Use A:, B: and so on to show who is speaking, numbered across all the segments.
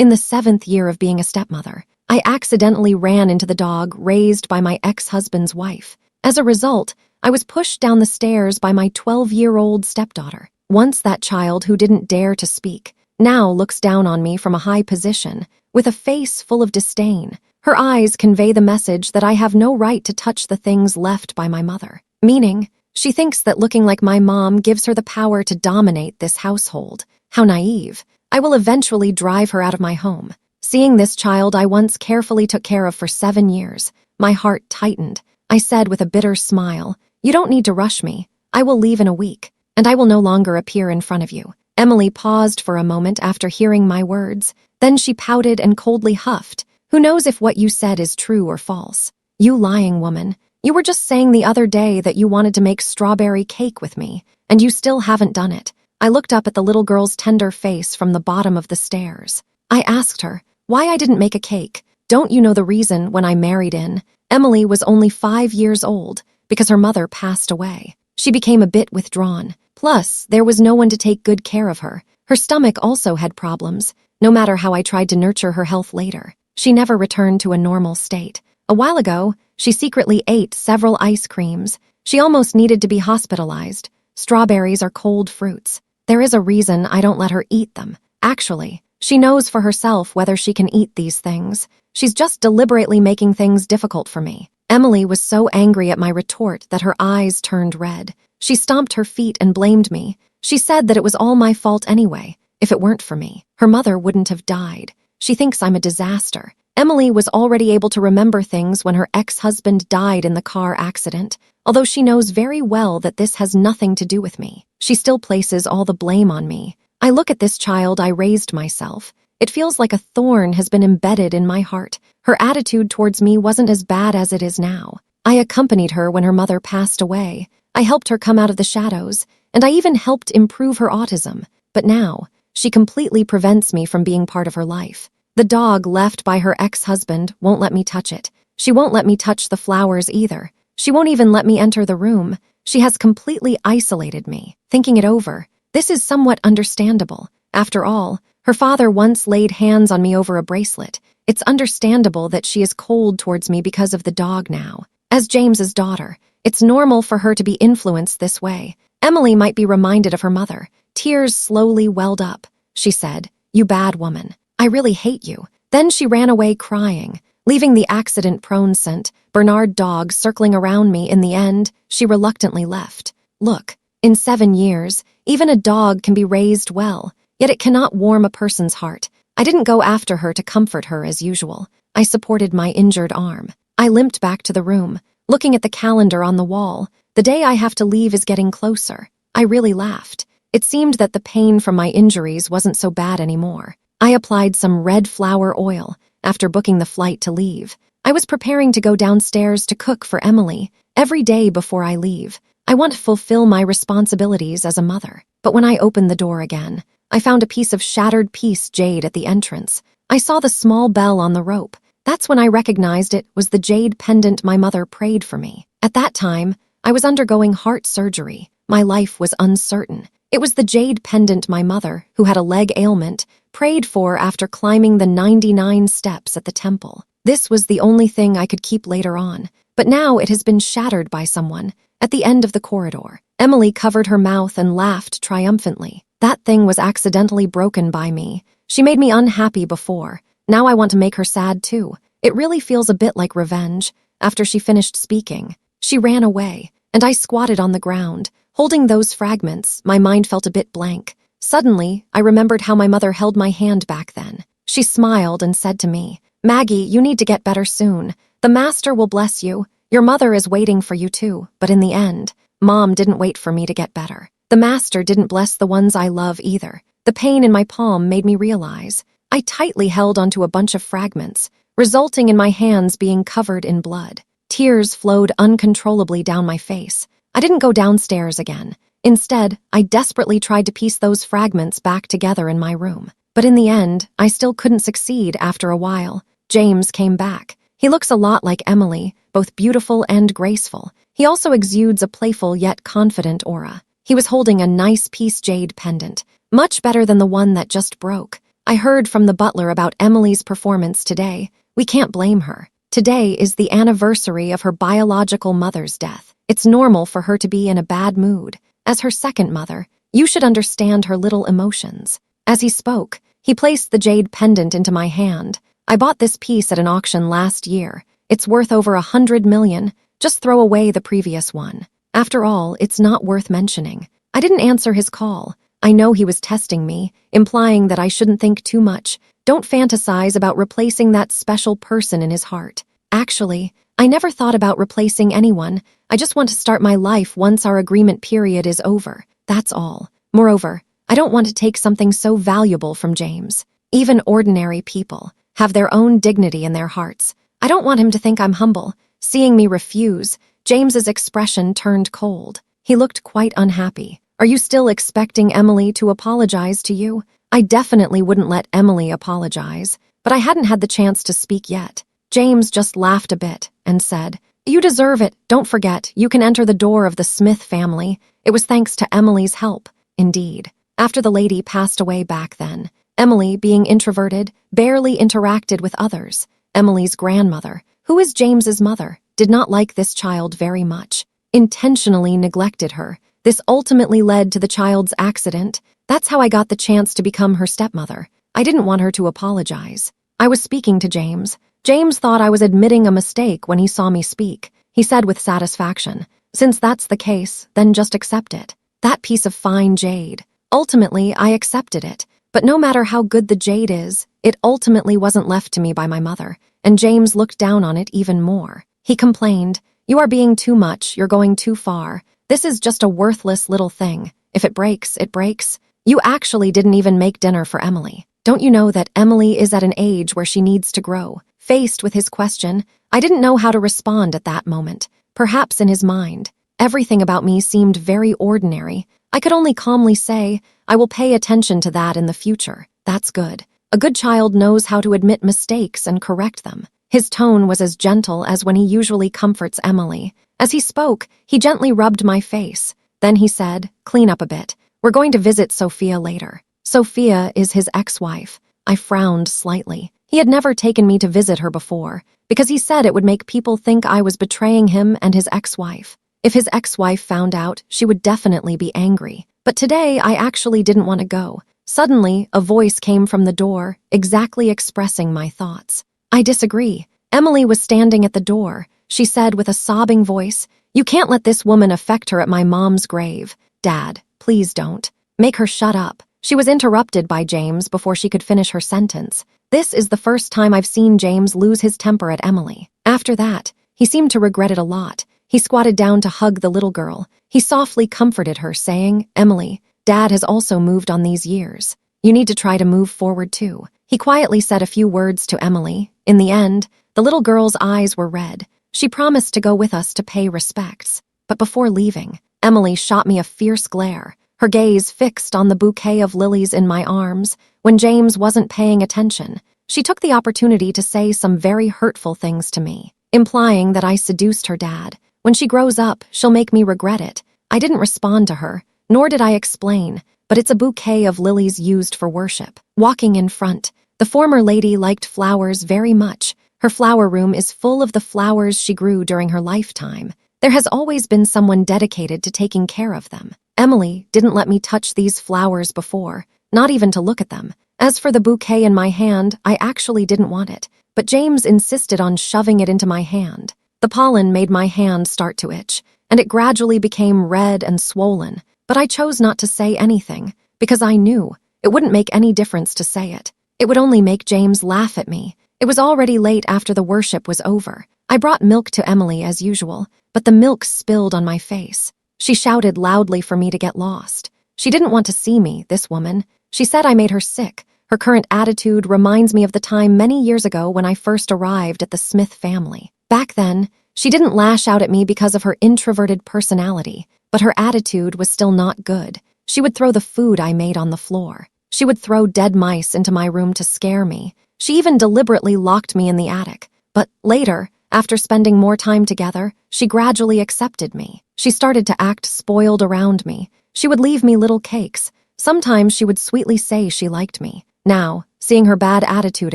A: In the 7th year of being a stepmother, I accidentally ran into the dog raised by my ex-husband's wife. As a result, I was pushed down the stairs by my 12-year-old stepdaughter. Once that child who didn't dare to speak, now looks down on me from a high position, with a face full of disdain. Her eyes convey the message that I have no right to touch the things left by my mother. Meaning, she thinks that looking like my mom gives her the power to dominate this household. How naive. I will eventually drive her out of my home. Seeing this child I once carefully took care of for 7 years, my heart tightened. I said with a bitter smile, "You don't need to rush me. I will leave in a week, and I will no longer appear in front of you." Emily paused for a moment after hearing my words. Then she pouted and coldly huffed. "Who knows if what you said is true or false? You lying woman. You were just saying the other day that you wanted to make strawberry cake with me, and you still haven't done it." I looked up at the little girl's tender face from the bottom of the stairs. I asked her why I didn't make a cake. "Don't you know the reason when I married in?" Emily was only 5 years old because her mother passed away. She became a bit withdrawn. Plus, there was no one to take good care of her. Her stomach also had problems. No matter how I tried to nurture her health later, she never returned to a normal state. A while ago, she secretly ate several ice creams. She almost needed to be hospitalized. Strawberries are cold fruits. There is a reason I don't let her eat them. Actually, she knows for herself whether she can eat these things. She's just deliberately making things difficult for me. Emily was so angry at my retort that her eyes turned red. She stomped her feet and blamed me. She said that it was all my fault anyway. If it weren't for me, her mother wouldn't have died. She thinks I'm a disaster. Emily was already able to remember things when her ex-husband died in the car accident, although she knows very well that this has nothing to do with me. She still places all the blame on me. I look at this child I raised myself. It feels like a thorn has been embedded in my heart. Her attitude towards me wasn't as bad as it is now. I accompanied her when her mother passed away. I helped her come out of the shadows, and I even helped improve her autism. But now, she completely prevents me from being part of her life. The dog left by her ex-husband won't let me touch it. She won't let me touch the flowers either. She won't even let me enter the room. She has completely isolated me. Thinking it over, this is somewhat understandable. After all, her father once laid hands on me over a bracelet. It's understandable that she is cold towards me because of the dog now. As James's daughter, it's normal for her to be influenced this way. Emily might be reminded of her mother. Tears slowly welled up. She said, "You bad woman. I really hate you." Then she ran away crying, leaving the accident-prone St. Bernard dog circling around me. In the end, she reluctantly left. Look, in 7 years, even a dog can be raised well, yet it cannot warm a person's heart. I didn't go after her to comfort her as usual. I supported my injured arm. I limped back to the room, looking at the calendar on the wall. The day I have to leave is getting closer. I really laughed. It seemed that the pain from my injuries wasn't so bad anymore. I applied some red flower oil after booking the flight to leave. I was preparing to go downstairs to cook for Emily every day before I leave. I want to fulfill my responsibilities as a mother. But when I opened the door again, I found a piece of shattered piece jade at the entrance. I saw the small bell on the rope. That's when I recognized it was the jade pendant my mother prayed for me. At that time, I was undergoing heart surgery. My life was uncertain. It was the jade pendant my mother, who had a leg ailment, prayed for after climbing the 99 steps at the temple. This was the only thing I could keep later on, but now it has been shattered by someone. At the end of the corridor, Emily covered her mouth and laughed triumphantly. That thing was accidentally broken by me. She made me unhappy before. Now I want to make her sad too. It really feels a bit like revenge. After she finished speaking, she ran away, and I squatted on the ground. Holding those fragments, my mind felt a bit blank. Suddenly, I remembered how my mother held my hand back then. She smiled and said to me, "Maggie, you need to get better soon. The master will bless you. Your mother is waiting for you too." But in the end, Mom didn't wait for me to get better. The master didn't bless the ones I love either. The pain in my palm made me realize. I tightly held onto a bunch of fragments, resulting in my hands being covered in blood. Tears flowed uncontrollably down my face. I didn't go downstairs again. Instead, I desperately tried to piece those fragments back together in my room. But in the end, I still couldn't succeed. After a while, James came back. He looks a lot like Emily, both beautiful and graceful. He also exudes a playful yet confident aura. He was holding a nice piece jade pendant, much better than the one that just broke. I heard from the butler about Emily's performance today. We can't blame her. Today is the anniversary of her biological mother's death. It's normal for her to be in a bad mood. As her second mother, you should understand her little emotions. As he spoke, he placed the jade pendant into my hand. I bought this piece at an auction last year. It's worth over 100 million. Just throw away the previous one. After all, it's not worth mentioning. I didn't answer his call. I know he was testing me, implying that I shouldn't think too much. Don't fantasize about replacing that special person in his heart. Actually, I never thought about replacing anyone. I just want to start my life once our agreement period is over. That's all. Moreover, I don't want to take something so valuable from James. Even ordinary people have their own dignity in their hearts. I don't want him to think I'm humble. Seeing me refuse, James's expression turned cold. He looked quite unhappy. Are you still expecting Emily to apologize to you? I definitely wouldn't let Emily apologize, but I hadn't had the chance to speak yet. James just laughed a bit and said, "You deserve it. Don't forget, you can enter the door of the Smith family. It was thanks to Emily's help." Indeed. After the lady passed away back then, Emily, being introverted, barely interacted with others. Emily's grandmother, who is James's mother, did not like this child very much, intentionally neglected her. This ultimately led to the child's accident. That's how I got the chance to become her stepmother. I didn't want her to apologize. I was speaking to James. James thought I was admitting a mistake when he saw me speak. He said with satisfaction, "Since that's the case, then just accept it." That piece of fine jade. Ultimately, I accepted it. But no matter how good the jade is, it ultimately wasn't left to me by my mother, and James looked down on it even more. He complained, "You are being too much, you're going too far. This is just a worthless little thing. If it breaks, it breaks. You actually didn't even make dinner for Emily. Don't you know that Emily is at an age where she needs to grow?" Faced with his question, I didn't know how to respond at that moment. Perhaps in his mind, everything about me seemed very ordinary. I could only calmly say, "I will pay attention to that in the future." That's good. A good child knows how to admit mistakes and correct them. His tone was as gentle as when he usually comforts Emily. As he spoke, he gently rubbed my face. Then he said, "Clean up a bit. We're going to visit Sophia later." Sophia is his ex-wife. I frowned slightly. He had never taken me to visit her before, because he said it would make people think I was betraying him and his ex-wife. If his ex-wife found out, she would definitely be angry. But today, I actually didn't want to go. Suddenly, a voice came from the door, exactly expressing my thoughts. "I disagree." Emily was standing at the door. She said with a sobbing voice, "You can't let this woman affect her at my mom's grave. Dad, please don't. Make her shut up." She was interrupted by James before she could finish her sentence. This is the first time I've seen James lose his temper at Emily. After that, he seemed to regret it a lot. He squatted down to hug the little girl. He softly comforted her, saying, "Emily, Dad has also moved on these years. You need to try to move forward too." He quietly said a few words to Emily. In the end, the little girl's eyes were red. She promised to go with us to pay respects. But before leaving, Emily shot me a fierce glare, her gaze fixed on the bouquet of lilies in my arms. When James wasn't paying attention, she took the opportunity to say some very hurtful things to me, implying that I seduced her dad. When she grows up, she'll make me regret it. I didn't respond to her, nor did I explain, but it's a bouquet of lilies used for worship. Walking in front, the former lady liked flowers very much. Her flower room is full of the flowers she grew during her lifetime. There has always been someone dedicated to taking care of them. Emily didn't let me touch these flowers before, not even to look at them. As for the bouquet in my hand, I actually didn't want it, but James insisted on shoving it into my hand. The pollen made my hand start to itch, and it gradually became red and swollen, but I chose not to say anything, because I knew it wouldn't make any difference to say it. It would only make James laugh at me. It was already late after the worship was over. I brought milk to Emily as usual, but the milk spilled on my face. She shouted loudly for me to get lost. She didn't want to see me, this woman. She said I made her sick. Her current attitude reminds me of the time many years ago when I first arrived at the Smith family. Back then, she didn't lash out at me because of her introverted personality, but her attitude was still not good. She would throw the food I made on the floor. She would throw dead mice into my room to scare me. She even deliberately locked me in the attic. But later, after spending more time together, she gradually accepted me. She started to act spoiled around me. She would leave me little cakes. Sometimes she would sweetly say she liked me. Now, seeing her bad attitude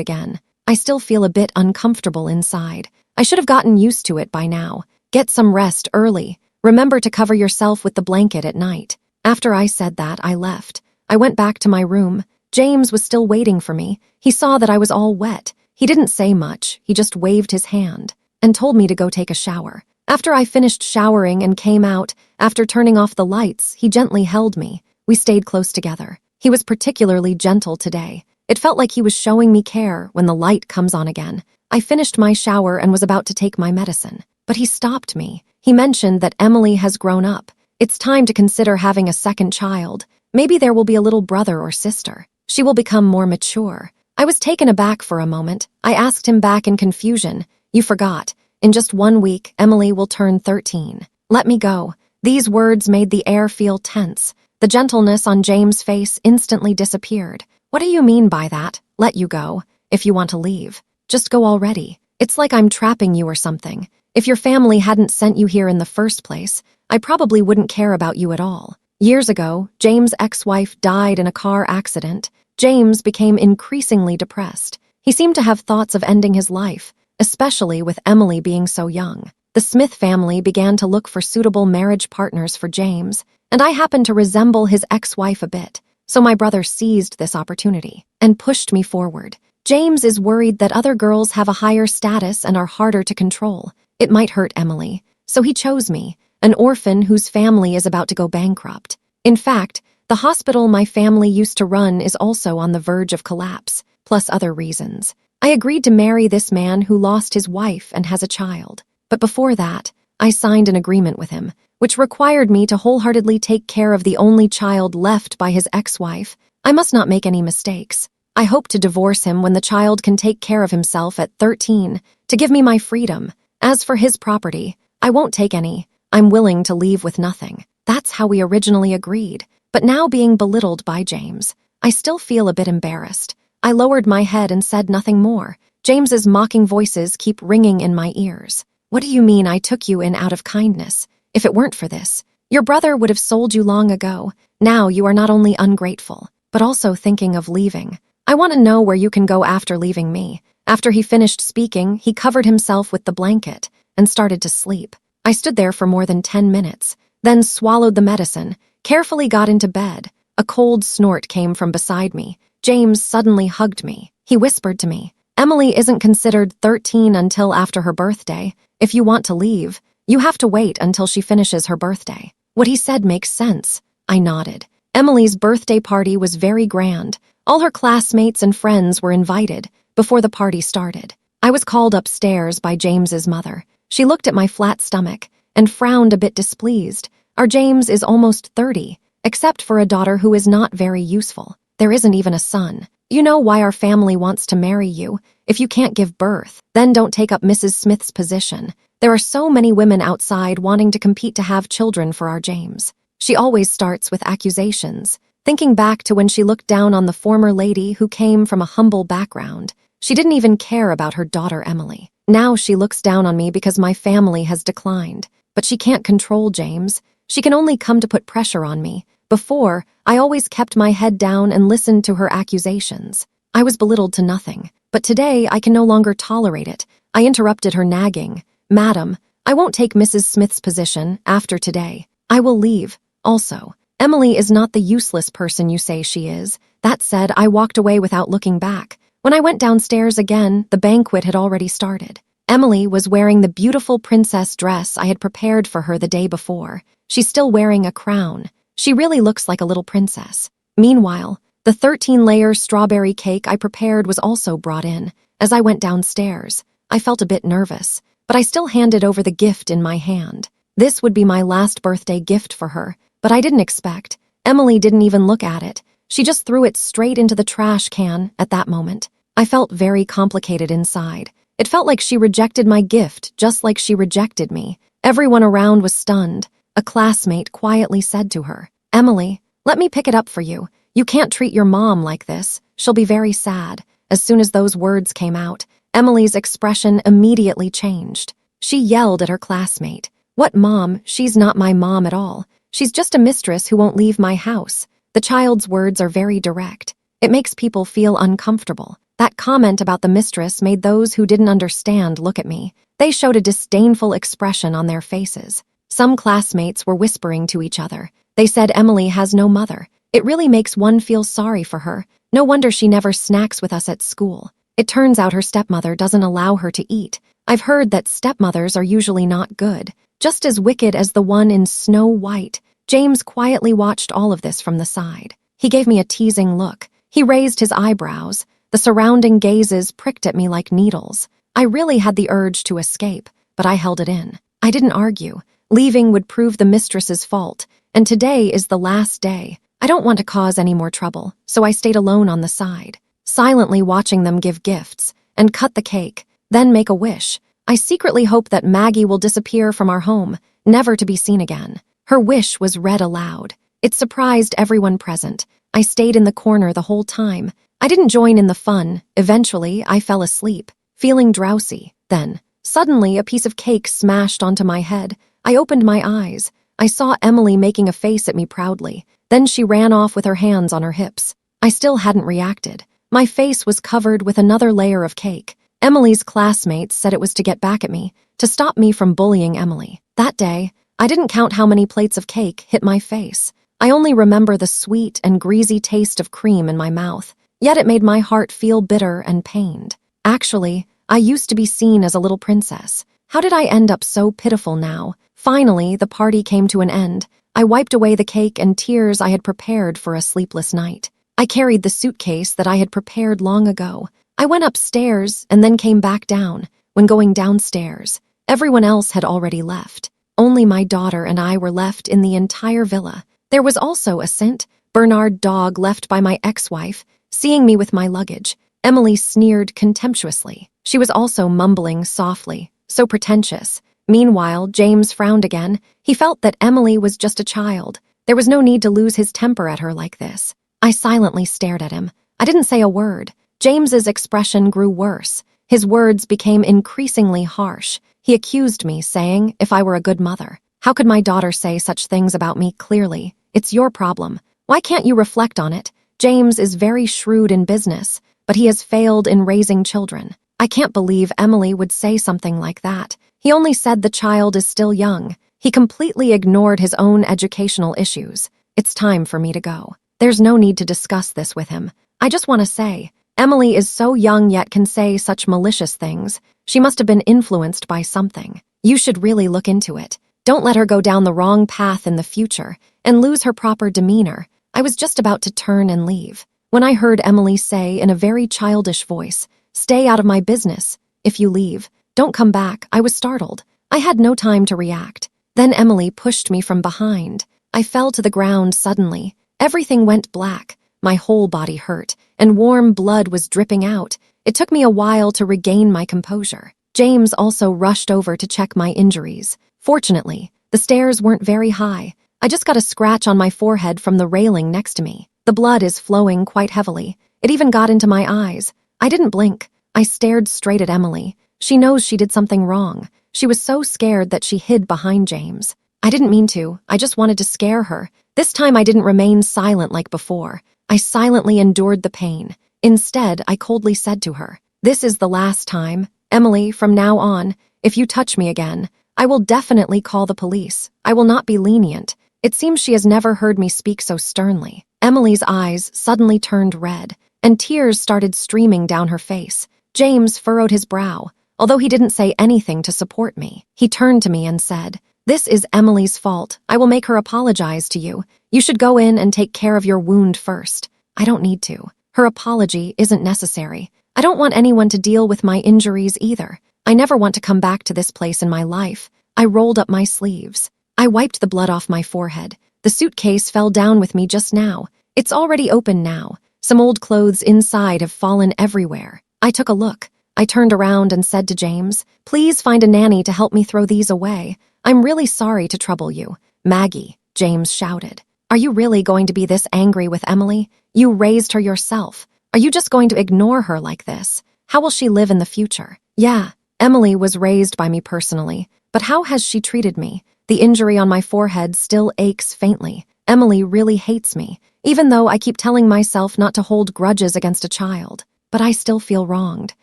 A: again. I still feel a bit uncomfortable inside. I should have gotten used to it by now. Get some rest early. Remember to cover yourself with the blanket at night. After I said that, I left. I went back to my room. James was still waiting for me. He saw that I was all wet. He didn't say much. He just waved his hand and told me to go take a shower. After I finished showering and came out, after turning off the lights, he gently held me. We stayed close together. He was particularly gentle today. It felt like he was showing me care when the light comes on again. I finished my shower and was about to take my medicine, but he stopped me. He mentioned that Emily has grown up. It's time to consider having a second child. Maybe there will be a little brother or sister. She will become more mature. I was taken aback for a moment. I asked him back in confusion. You forgot. In just 1 week, Emily will turn 13. Let me go. These words made the air feel tense. The gentleness on James' face instantly disappeared. What do you mean by that? Let you go. If you want to leave, just go already. It's like I'm trapping you or something. If your family hadn't sent you here in the first place, I probably wouldn't care about you at all. Years ago, James' ex-wife died in a car accident. James became increasingly depressed. He seemed to have thoughts of ending his life, especially with Emily being so young. The Smith family began to look for suitable marriage partners for James, and I happened to resemble his ex-wife a bit, so my brother seized this opportunity and pushed me forward. James is worried that other girls have a higher status and are harder to control. It might hurt Emily, so he chose me, an orphan whose family is about to go bankrupt. In fact, the hospital my family used to run is also on the verge of collapse, plus other reasons. I agreed to marry this man who lost his wife and has a child. But before that, I signed an agreement with him, which required me to wholeheartedly take care of the only child left by his ex-wife. I must not make any mistakes. I hope to divorce him when the child can take care of himself at 13, to give me my freedom. As for his property, I won't take any. I'm willing to leave with nothing. That's how we originally agreed. But now being belittled by James, I still feel a bit embarrassed. I lowered my head and said nothing more. James's mocking voices keep ringing in my ears. What do you mean I took you in out of kindness? If it weren't for this, your brother would have sold you long ago. Now you are not only ungrateful, but also thinking of leaving. I want to know where you can go after leaving me. After he finished speaking, he covered himself with the blanket and started to sleep. I stood there for more than 10 minutes, then swallowed the medicine, carefully got into bed. A cold snort came from beside me. James suddenly hugged me. He whispered to me, Emily isn't considered 13 until after her birthday. If you want to leave, you have to wait until she finishes her birthday. What he said makes sense. I nodded. Emily's birthday party was very grand. All her classmates and friends were invited before the party started. I was called upstairs by James's mother. She looked at my flat stomach and frowned a bit displeased. Our James is almost 30, except for a daughter who is not very useful. There isn't even a son. You know why our family wants to marry you. If you can't give birth, then don't take up Mrs. Smith's position. There are so many women outside wanting to compete to have children for our James. She always starts with accusations. Thinking back to when she looked down on the former lady who came from a humble background, she didn't even care about her daughter Emily. Now she looks down on me because my family has declined. But she can't control James. She can only come to put pressure on me. Before, I always kept my head down and listened to her accusations. I was belittled to nothing. But today I can no longer tolerate it. I interrupted her nagging. Madam, I won't take Mrs. Smith's position after today. I will leave. Also, Emily is not the useless person you say she is. That said, I walked away without looking back. When I went downstairs again, the banquet had already started. Emily was wearing the beautiful princess dress I had prepared for her the day before. She's still wearing a crown. She really looks like a little princess. Meanwhile, the 13-layer strawberry cake I prepared was also brought in. As I went downstairs, I felt a bit nervous, but I still handed over the gift in my hand. This would be my last birthday gift for her, but I didn't expect. Emily didn't even look at it. She just threw it straight into the trash can at that moment. I felt very complicated inside. It felt like she rejected my gift, just like she rejected me. Everyone around was stunned. A classmate quietly said to her, Emily, let me pick it up for you. You can't treat your mom like this. She'll be very sad. As soon as those words came out, Emily's expression immediately changed. She yelled at her classmate, What mom? She's not my mom at all. She's just a mistress who won't leave my house. The child's words are very direct. It makes people feel uncomfortable. That comment about the mistress made those who didn't understand look at me. They showed a disdainful expression on their faces. Some classmates were whispering to each other. They said Emily has no mother. It really makes one feel sorry for her. No wonder she never snacks with us at school. It turns out her stepmother doesn't allow her to eat. I've heard that stepmothers are usually not good, just as wicked as the one in Snow White. James quietly watched all of this from the side. He gave me a teasing look. He raised his eyebrows. The surrounding gazes pricked at me like needles. I really had the urge to escape, but I held it in. I didn't argue. Leaving would prove the mistress's fault, and today is the last day. I don't want to cause any more trouble, so I stayed alone on the side, silently watching them give gifts and cut the cake, then make a wish. I secretly hope that Maggie will disappear from our home, never to be seen again. Her wish was read aloud. It surprised everyone present. I stayed in the corner the whole time. I didn't join in the fun. Eventually, I fell asleep, feeling drowsy. Then, suddenly, a piece of cake smashed onto my head. I opened my eyes. I saw Emily making a face at me proudly. Then she ran off with her hands on her hips. I still hadn't reacted. My face was covered with another layer of cake. Emily's classmates said it was to get back at me, to stop me from bullying Emily. That day, I didn't count how many plates of cake hit my face. I only remember the sweet and greasy taste of cream in my mouth, yet it made my heart feel bitter and pained. Actually, I used to be seen as a little princess. How did I end up so pitiful now? Finally, the party came to an end. I wiped away the cake and tears I had prepared for a sleepless night. I carried the suitcase that I had prepared long ago. I went upstairs and then came back down. When going downstairs, everyone else had already left. Only my daughter and I were left in the entire villa. There was also a Saint Bernard dog left by my ex-wife. Seeing me with my luggage, Emily sneered contemptuously. She was also mumbling softly, so pretentious. Meanwhile, James frowned again. He felt that Emily was just a child. There was no need to lose his temper at her like this. I silently stared at him. I didn't say a word. James's expression grew worse. His words became increasingly harsh. He accused me, saying, if I were a good mother, how could my daughter say such things about me clearly? It's your problem. Why can't you reflect on it? James is very shrewd in business, but he has failed in raising children. I can't believe Emily would say something like that. He only said the child is still young. He completely ignored his own educational issues. It's time for me to go. There's no need to discuss this with him. I just want to say, Emily is so young yet can say such malicious things. She must have been influenced by something. You should really look into it. Don't let her go down the wrong path in the future and lose her proper demeanor. I was just about to turn and leave when I heard Emily say in a very childish voice, "Stay out of my business. If you leave, don't come back." I was startled. I had no time to react. Then Emily pushed me from behind. I fell to the ground suddenly. Everything went black. My whole body hurt, and warm blood was dripping out. It took me a while to regain my composure. James also rushed over to check my injuries. Fortunately, the stairs weren't very high. I just got a scratch on my forehead from the railing next to me. The blood is flowing quite heavily. It even got into my eyes. I didn't blink. I stared straight at Emily. She knows she did something wrong. She was so scared that she hid behind James. I didn't mean to. I just wanted to scare her. This time I didn't remain silent like before. I silently endured the pain. Instead, I coldly said to her, "This is the last time. Emily, from now on, if you touch me again, I will definitely call the police. I will not be lenient." It seems she has never heard me speak so sternly. Emily's eyes suddenly turned red, and tears started streaming down her face. James furrowed his brow. Although he didn't say anything to support me, he turned to me and said, "This is Emily's fault. I will make her apologize to you. You should go in and take care of your wound first." I don't need to. Her apology isn't necessary. I don't want anyone to deal with my injuries either. I never want to come back to this place in my life. I rolled up my sleeves. I wiped the blood off my forehead. The suitcase fell down with me just now. It's already open now. Some old clothes inside have fallen everywhere. I took a look. I turned around and said to James, "Please find a nanny to help me throw these away. I'm really sorry to trouble you." "Maggie," James shouted. "Are you really going to be this angry with Emily? You raised her yourself. Are you just going to ignore her like this? How will she live in the future?" "Yeah, Emily was raised by me personally, but how has she treated me?" The injury on my forehead still aches faintly. Emily really hates me, even though I keep telling myself not to hold grudges against a child. But I still feel wronged.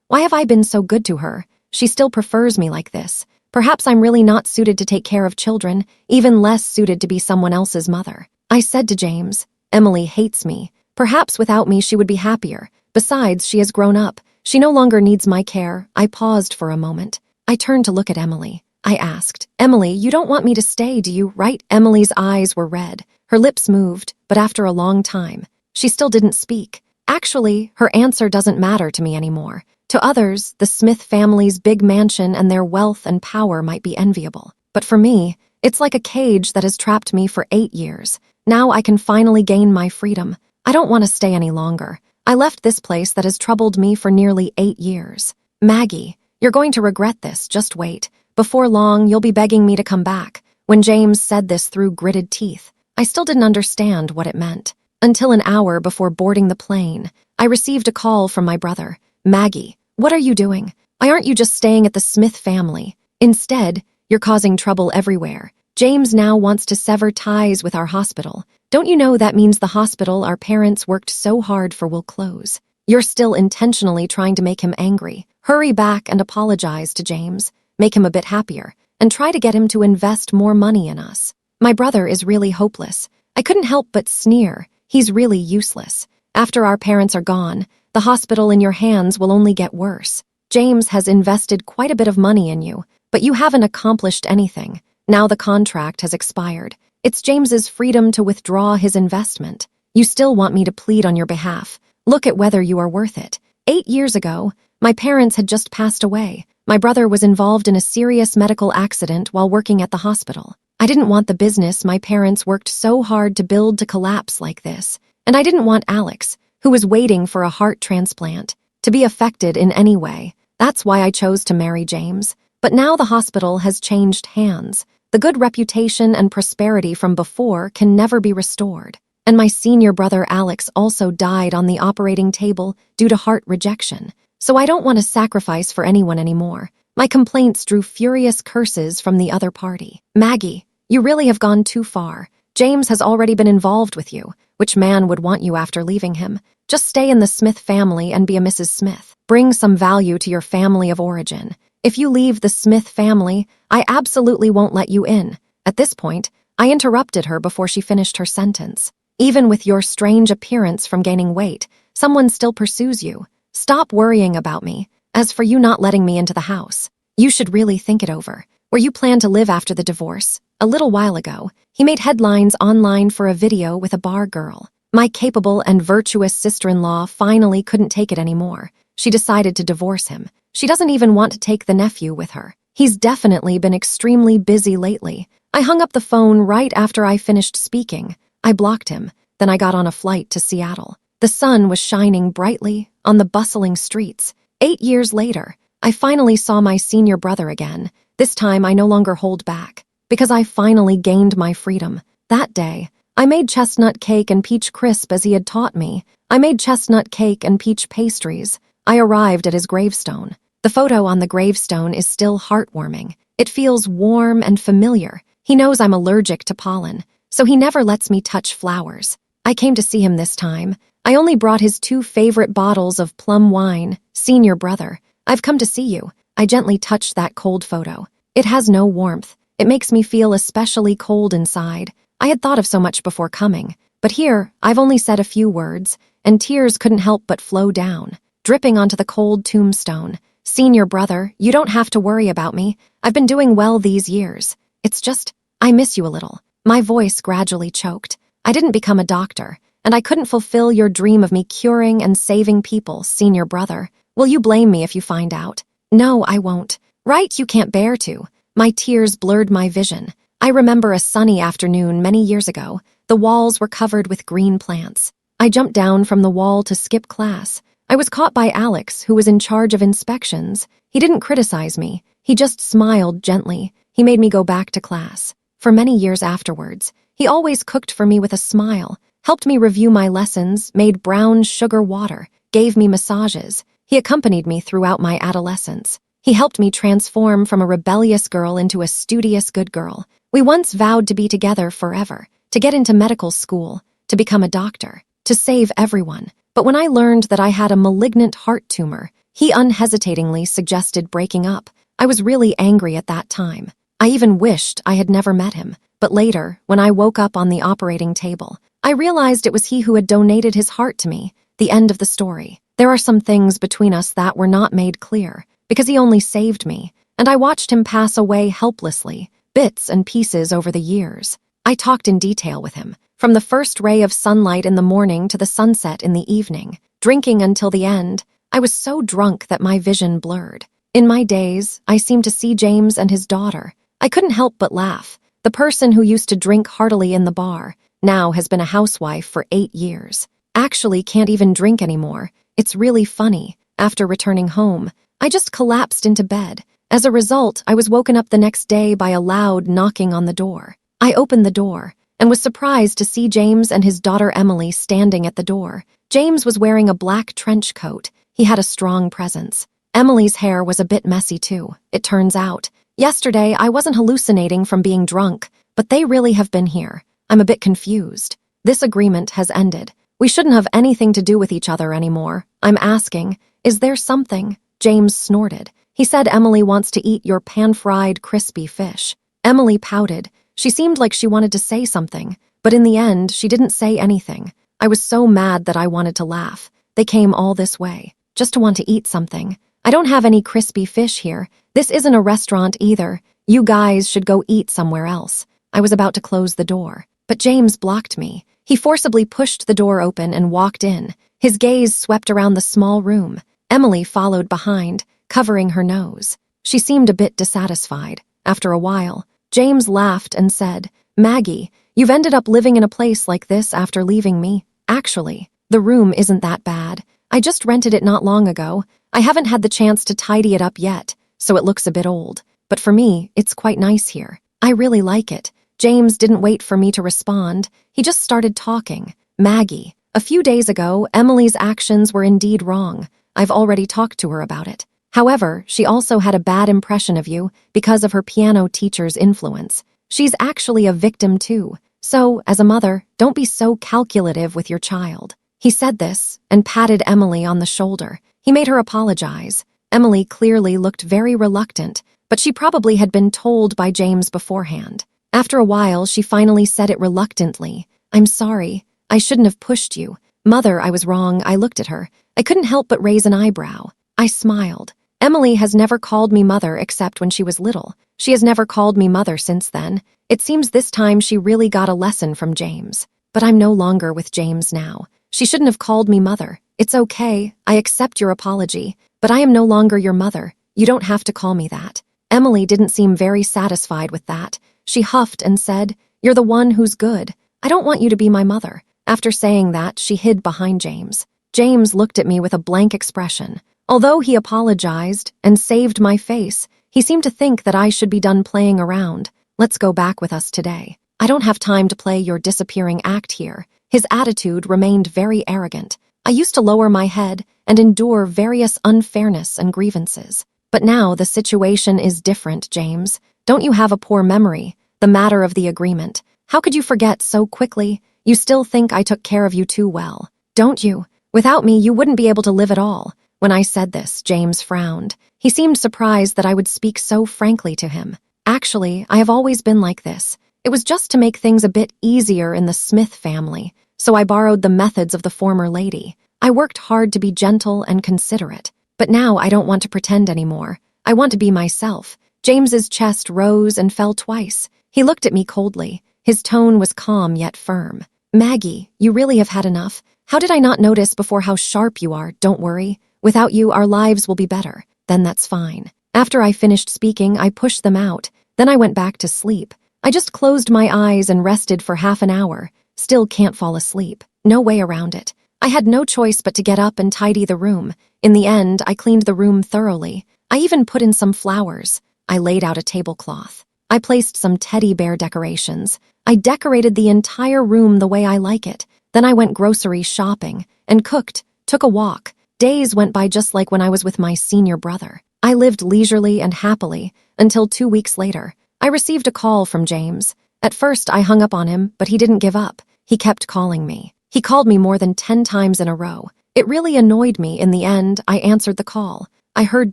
A: Why have I been so good to her? She still prefers me like this. Perhaps I'm really not suited to take care of children, even less suited to be someone else's mother. I said to James, Emily hates me. Perhaps without me she would be happier. Besides, she has grown up. She no longer needs my care. I paused for a moment. I turned to look at Emily. I asked, Emily, you don't want me to stay, do you, right? Emily's eyes were red. Her lips moved, but after a long time, she still didn't speak. Actually, her answer doesn't matter to me anymore. To others, the Smith family's big mansion and their wealth and power might be enviable. But for me, it's like a cage that has trapped me for 8 years. Now I can finally gain my freedom. I don't want to stay any longer. I left this place that has troubled me for nearly 8 years. Maggie, you're going to regret this, just wait. Before long, you'll be begging me to come back. When James said this through gritted teeth, I still didn't understand what it meant. Until an hour before boarding the plane, I received a call from my brother. Maggie, what are you doing? Why aren't you just staying at the Smith family? Instead, you're causing trouble everywhere. James now wants to sever ties with our hospital. Don't you know that means the hospital our parents worked so hard for will close? You're still intentionally trying to make him angry. Hurry back and apologize to James. Make him a bit happier, and try to get him to invest more money in us. My brother is really hopeless. I couldn't help but sneer. He's really useless. After our parents are gone, the hospital in your hands will only get worse. James has invested quite a bit of money in you, but you haven't accomplished anything. Now the contract has expired. It's James's freedom to withdraw his investment. You still want me to plead on your behalf. Look at whether you are worth it. 8 years ago, my parents had just passed away. My brother was involved in a serious medical accident while working at the hospital. I didn't want the business my parents worked so hard to build to collapse like this. And I didn't want Alex, who was waiting for a heart transplant, to be affected in any way. That's why I chose to marry James. But now the hospital has changed hands. The good reputation and prosperity from before can never be restored. And my senior brother Alex also died on the operating table due to heart rejection. So I don't want to sacrifice for anyone anymore. My complaints drew furious curses from the other party. Maggie, you really have gone too far. James has already been involved with you. Which man would want you after leaving him? Just stay in the Smith family and be a Mrs. Smith. Bring some value to your family of origin. If you leave the Smith family, I absolutely won't let you in. At this point, I interrupted her before she finished her sentence. Even with your strange appearance from gaining weight, someone still pursues you. Stop worrying about me. As for you not letting me into the house, you should really think it over. Where you plan to live after the divorce? A little while ago, he made headlines online for a video with a bar girl. My capable and virtuous sister-in-law finally couldn't take it anymore. She decided to divorce him. She doesn't even want to take the nephew with her. He's definitely been extremely busy lately. I hung up the phone right after I finished speaking. I blocked him. Then I got on a flight to Seattle. The sun was shining brightly on the bustling streets. 8 years later, I finally saw my senior brother again. This time I no longer hold back, because I finally gained my freedom. That day, I made chestnut cake and peach crisp as he had taught me. I made chestnut cake and peach pastries. I arrived at his gravestone. The photo on the gravestone is still heartwarming. It feels warm and familiar. He knows I'm allergic to pollen, so he never lets me touch flowers. I came to see him this time. I only brought his 2 favorite bottles of plum wine. Senior brother, I've come to see you. I gently touched that cold photo. It has no warmth. It makes me feel especially cold inside. I had thought of so much before coming, but here I've only said a few words, and tears couldn't help but flow down, dripping onto the cold tombstone. Senior brother, you don't have to worry about me. I've been doing well these years. It's just, I miss you a little. My voice gradually choked. I didn't become a doctor, and I couldn't fulfill your dream of me curing and saving people, senior brother. Will you blame me if you find out? No, I won't. Right, you can't bear to. My tears blurred my vision. I remember a sunny afternoon many years ago. The walls were covered with green plants. I jumped down from the wall to skip class. I was caught by Alex, who was in charge of inspections. He didn't criticize me. He just smiled gently. He made me go back to class. For many years afterwards, he always cooked for me with a smile, helped me review my lessons, made brown sugar water, gave me massages. He accompanied me throughout my adolescence. He helped me transform from a rebellious girl into a studious good girl. We once vowed to be together forever. to get into medical school, to become a doctor, to save everyone. But when I learned that I had a malignant heart tumor, he unhesitatingly suggested breaking up. I was really angry at that time. I even wished I had never met him. But later, when I woke up on the operating table, I realized it was he who had donated his heart to me. The end of the story. There are some things between us that were not made clear, because he only saved me, and I watched him pass away helplessly, bits and pieces over the years. I talked in detail with him, from the first ray of sunlight in the morning to the sunset in the evening, drinking until the end. I was so drunk that my vision blurred. In my days, I seemed to see James and his daughter. I couldn't help but laugh. The person who used to drink heartily in the bar now has been a housewife for 8 years. Actually can't even drink anymore. It's really funny. After returning home, I just collapsed into bed. As a result, I was woken up the next day by a loud knocking on the door. I opened the door and was surprised to see James and his daughter Emily standing at the door. James was wearing a black trench coat. He had a strong presence. Emily's hair was a bit messy too, it turns out. Yesterday, I wasn't hallucinating from being drunk, but they really have been here. I'm a bit confused. This agreement has ended. We shouldn't have anything to do with each other anymore. I'm asking, is there something? James snorted. He said Emily wants to eat your pan-fried crispy fish. Emily pouted. She seemed like she wanted to say something, but in the end, she didn't say anything. I was so mad that I wanted to laugh. They came all this way, just to want to eat something. I don't have any crispy fish here. This isn't a restaurant either. You guys should go eat somewhere else. I was about to close the door, but James blocked me. He forcibly pushed the door open and walked in. His gaze swept around the small room. Emily followed behind, covering her nose. She seemed a bit dissatisfied. After a while, James laughed and said, "Maggie, you've ended up living in a place like this after leaving me. Actually, the room isn't that bad. I just rented it not long ago. I haven't had the chance to tidy it up yet, so it looks a bit old. But for me, it's quite nice here. I really like it." James didn't wait for me to respond. He just started talking. "Maggie, a few days ago, Emily's actions were indeed wrong. I've already talked to her about it. However, she also had a bad impression of you because of her piano teacher's influence. She's actually a victim too. So, as a mother, don't be so calculative with your child." He said this and patted Emily on the shoulder. He made her apologize. Emily clearly looked very reluctant, but she probably had been told by James beforehand. After a while, she finally said it reluctantly. "I'm sorry. I shouldn't have pushed you. Mother, I was wrong." I looked at her. I couldn't help but raise an eyebrow. I smiled. Emily has never called me mother except when she was little. She has never called me mother since then. It seems this time she really got a lesson from James. But I'm no longer with James now. She shouldn't have called me mother. It's okay. I accept your apology. But I am no longer your mother. You don't have to call me that. Emily didn't seem very satisfied with that. She huffed and said, "You're the one who's good. I don't want you to be my mother." After saying that, she hid behind James. James looked at me with a blank expression. Although he apologized and saved my face, he seemed to think that I should be done playing around. "Let's go back with us today. I don't have time to play your disappearing act here." His attitude remained very arrogant. I used to lower my head and endure various unfairness and grievances. But now the situation is different, James. Don't you have a poor memory? The matter of the agreement. How could you forget so quickly? You still think I took care of you too well, don't you? Without me, you wouldn't be able to live at all. When I said this, James frowned. He seemed surprised that I would speak so frankly to him. Actually, I have always been like this. It was just to make things a bit easier in the Smith family, so I borrowed the methods of the former lady. I worked hard to be gentle and considerate, but now I don't want to pretend anymore. I want to be myself. James's chest rose and fell twice. He looked at me coldly. His tone was calm yet firm. "Maggie, you really have had enough. How did I not notice before how sharp you are? Don't worry. Without you, our lives will be better. Then that's fine." After I finished speaking, I pushed them out. Then I went back to sleep. I just closed my eyes and rested for half an hour. Still can't fall asleep. No way around it. I had no choice but to get up and tidy the room. In the end, I cleaned the room thoroughly. I even put in some flowers. I laid out a tablecloth. I placed some teddy bear decorations. I decorated the entire room the way I like it. Then I went grocery shopping and cooked, took a walk. Days went by just like when I was with my senior brother. I lived leisurely and happily until 2 weeks later. I received a call from James. At first, I hung up on him, but he didn't give up. He kept calling me. He called me more than 10 times in a row. It really annoyed me. In the end, I answered the call. I heard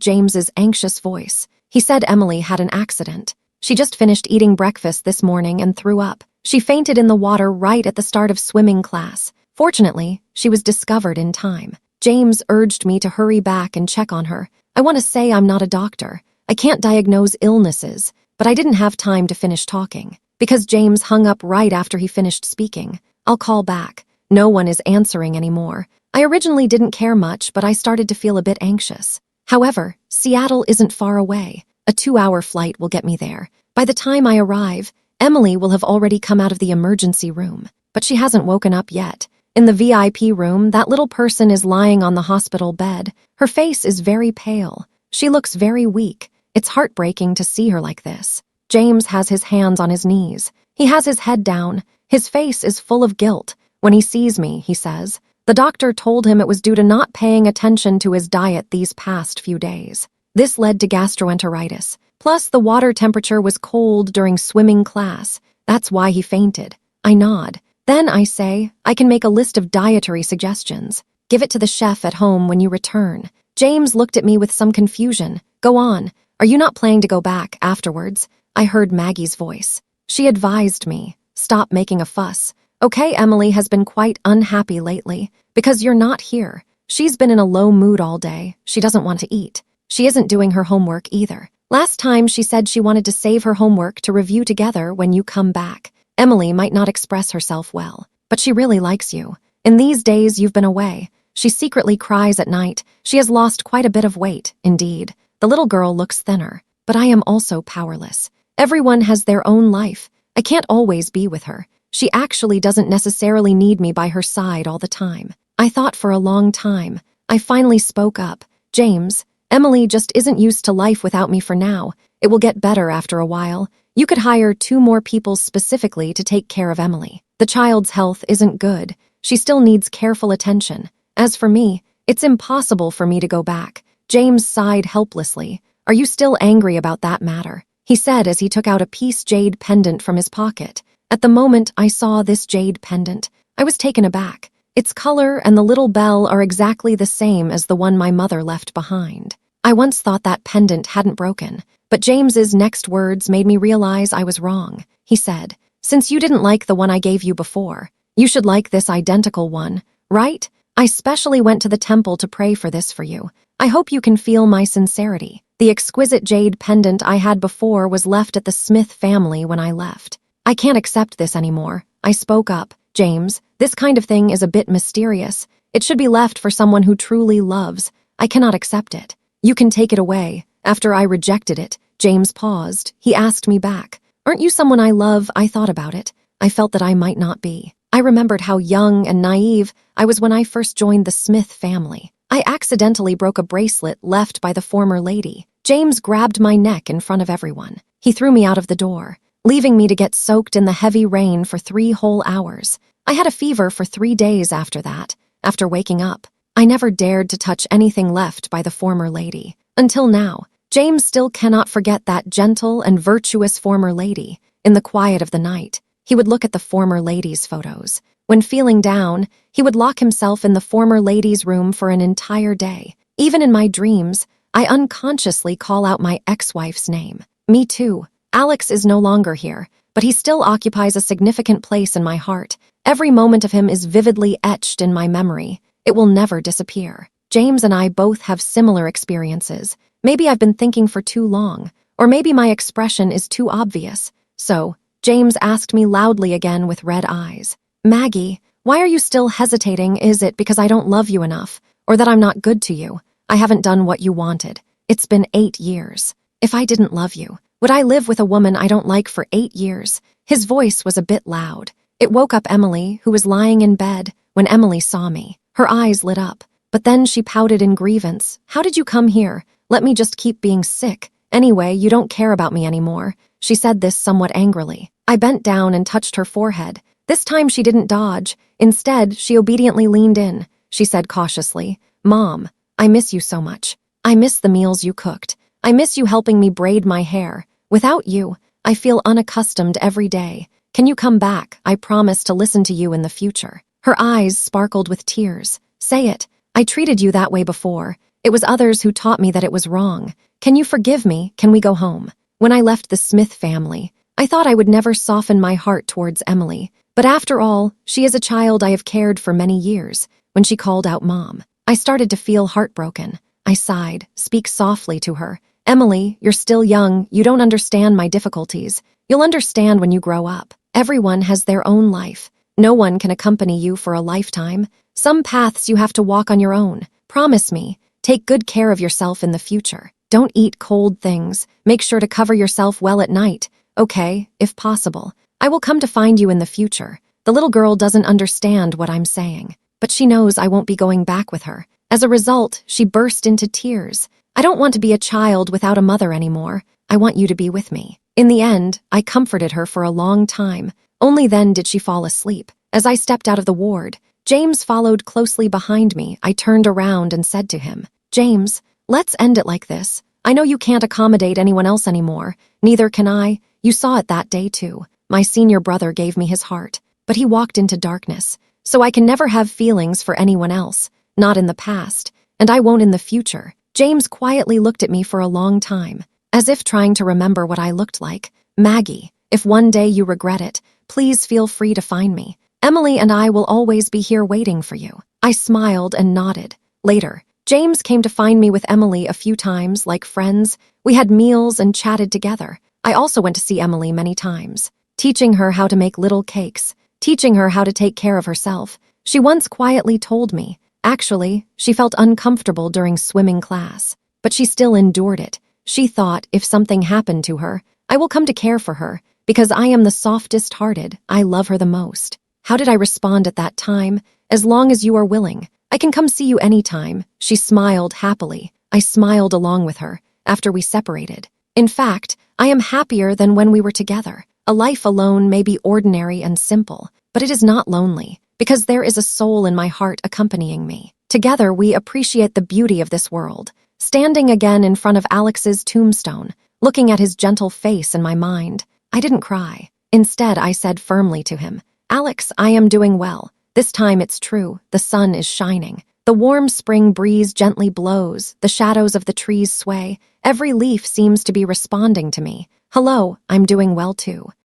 A: James's anxious voice. He said Emily had an accident. She just finished eating breakfast this morning and threw up. She fainted in the water right at the start of swimming class. Fortunately, she was discovered in time. James urged me to hurry back and check on her. I want to say I'm not a doctor. I can't diagnose illnesses, but I didn't have time to finish talking. Because James hung up right after he finished speaking. I'll call back. No one is answering anymore. I originally didn't care much, but I started to feel a bit anxious. However, Seattle isn't far away. A 2-hour flight will get me there. By the time I arrive, Emily will have already come out of the emergency room. But she hasn't woken up yet. In the VIP room, that little person is lying on the hospital bed. Her face is very pale. She looks very weak. It's heartbreaking to see her like this. James has his hands on his knees. He has his head down. His face is full of guilt. When he sees me, he says, the doctor told him it was due to not paying attention to his diet these past few days. This led to gastroenteritis. Plus, the water temperature was cold during swimming class. That's why he fainted. I nod. Then I say, I can make a list of dietary suggestions. Give it to the chef at home when you return. James looked at me with some confusion. Go on. Are you not planning to go back afterwards? I heard Maggie's voice. She advised me, stop making a fuss. Okay, Emily has been quite unhappy lately because you're not here. She's been in a low mood all day. She doesn't want to eat. She isn't doing her homework either. Last time she said she wanted to save her homework to review together when you come back. Emily might not express herself well, but she really likes you. In these days you've been away. She secretly cries at night. She has lost quite a bit of weight, indeed. The little girl looks thinner, but I am also powerless. Everyone has their own life. I can't always be with her. She actually doesn't necessarily need me by her side all the time. I thought for a long time. I finally spoke up. James, Emily just isn't used to life without me for now. It will get better after a while. You could hire 2 more people specifically to take care of Emily. The child's health isn't good. She still needs careful attention. As for me, it's impossible for me to go back. James sighed helplessly. Are you still angry about that matter? He said as he took out a piece jade pendant from his pocket. At the moment I saw this jade pendant, I was taken aback. Its color and the little bell are exactly the same as the one my mother left behind. I once thought that pendant hadn't broken, but James's next words made me realize I was wrong. He said, since you didn't like the one I gave you before, you should like this identical one, right? I specially went to the temple to pray for this for you. I hope you can feel my sincerity. The exquisite jade pendant I had before was left at the Smith family when I left. I can't accept this anymore. I spoke up. James, this kind of thing is a bit mysterious. It should be left for someone who truly loves. I cannot accept it. You can take it away. After I rejected it, James paused. He asked me back. Aren't you someone I love? I thought about it. I felt that I might not be. I remembered how young and naive I was when I first joined the Smith family. I accidentally broke a bracelet left by the former lady. James grabbed my neck in front of everyone. He threw me out of the door, leaving me to get soaked in the heavy rain for 3 whole hours. I had a fever for 3 days after that. After waking up, I never dared to touch anything left by the former lady. Until now, James still cannot forget that gentle and virtuous former lady. In the quiet of the night, he would look at the former lady's photos. When feeling down, he would lock himself in the former lady's room for an entire day. Even in my dreams, I unconsciously call out my ex-wife's name. Me too. Alex is no longer here, but he still occupies a significant place in my heart. Every moment of him is vividly etched in my memory. It will never disappear. James and I both have similar experiences. Maybe I've been thinking for too long, or maybe my expression is too obvious. So, James asked me loudly again with red eyes. Maggie, why are you still hesitating? Is it because I don't love you enough, or that I'm not good to you? I haven't done what you wanted. It's been 8 years. If I didn't love you, would I live with a woman I don't like for 8 years? His voice was a bit loud. It woke up Emily, who was lying in bed. When Emily saw me, her eyes lit up. But then she pouted in grievance. How did you come here? Let me just keep being sick. Anyway, you don't care about me anymore. She said this somewhat angrily. I bent down and touched her forehead. This time she didn't dodge. Instead, she obediently leaned in. She said cautiously, Mom, I miss you so much. I miss the meals you cooked. I miss you helping me braid my hair. Without you, I feel unaccustomed every day. Can you come back? I promise to listen to you in the future." Her eyes sparkled with tears. "Say it. I treated you that way before. It was others who taught me that it was wrong. Can you forgive me? Can we go home?" When I left the Smith family, I thought I would never soften my heart towards Emily. But after all, she is a child I have cared for many years. When she called out Mom, I started to feel heartbroken. I sighed, speak softly to her. "Emily, you're still young. You don't understand my difficulties. You'll understand when you grow up. Everyone has their own life. No one can accompany you for a lifetime. Some paths you have to walk on your own. Promise me, take good care of yourself in the future. Don't eat cold things. Make sure to cover yourself well at night. Okay, if possible. I will come to find you in the future." The little girl doesn't understand what I'm saying, but she knows I won't be going back with her. As a result, she burst into tears. "I don't want to be a child without a mother anymore. I want you to be with me." In the end, I comforted her for a long time. Only then did she fall asleep. As I stepped out of the ward, James followed closely behind me. I turned around and said to him, "James, let's end it like this. I know you can't accommodate anyone else anymore. Neither can I. You saw it that day too. My senior brother gave me his heart, but he walked into darkness. So I can never have feelings for anyone else. Not in the past, and I won't in the future." James quietly looked at me for a long time, as if trying to remember what I looked like. "Maggie, if one day you regret it, please feel free to find me. Emily and I will always be here waiting for you." I smiled and nodded. Later, James came to find me with Emily a few times, like friends. We had meals and chatted together. I also went to see Emily many times, teaching her how to make little cakes, teaching her how to take care of herself. She once quietly told me, actually, she felt uncomfortable during swimming class, but she still endured it. She thought if something happened to her, I will come to care for her, because I am the softest-hearted. I love her the most. How did I respond at that time? "As long as you are willing, I can come see you anytime." She smiled happily. I smiled along with her after we separated. In fact, I am happier than when we were together. A life alone may be ordinary and simple, but it is not lonely, because there is a soul in my heart accompanying me. Together, we appreciate the beauty of this world. Standing again in front of Alex's tombstone, looking at his gentle face in my mind, I didn't cry. Instead, I said firmly to him, "Alex, I am doing well. This time it's true. The sun is shining. The warm spring breeze gently blows. The shadows of the trees sway. Every leaf seems to be responding to me. Hello, I'm doing well too."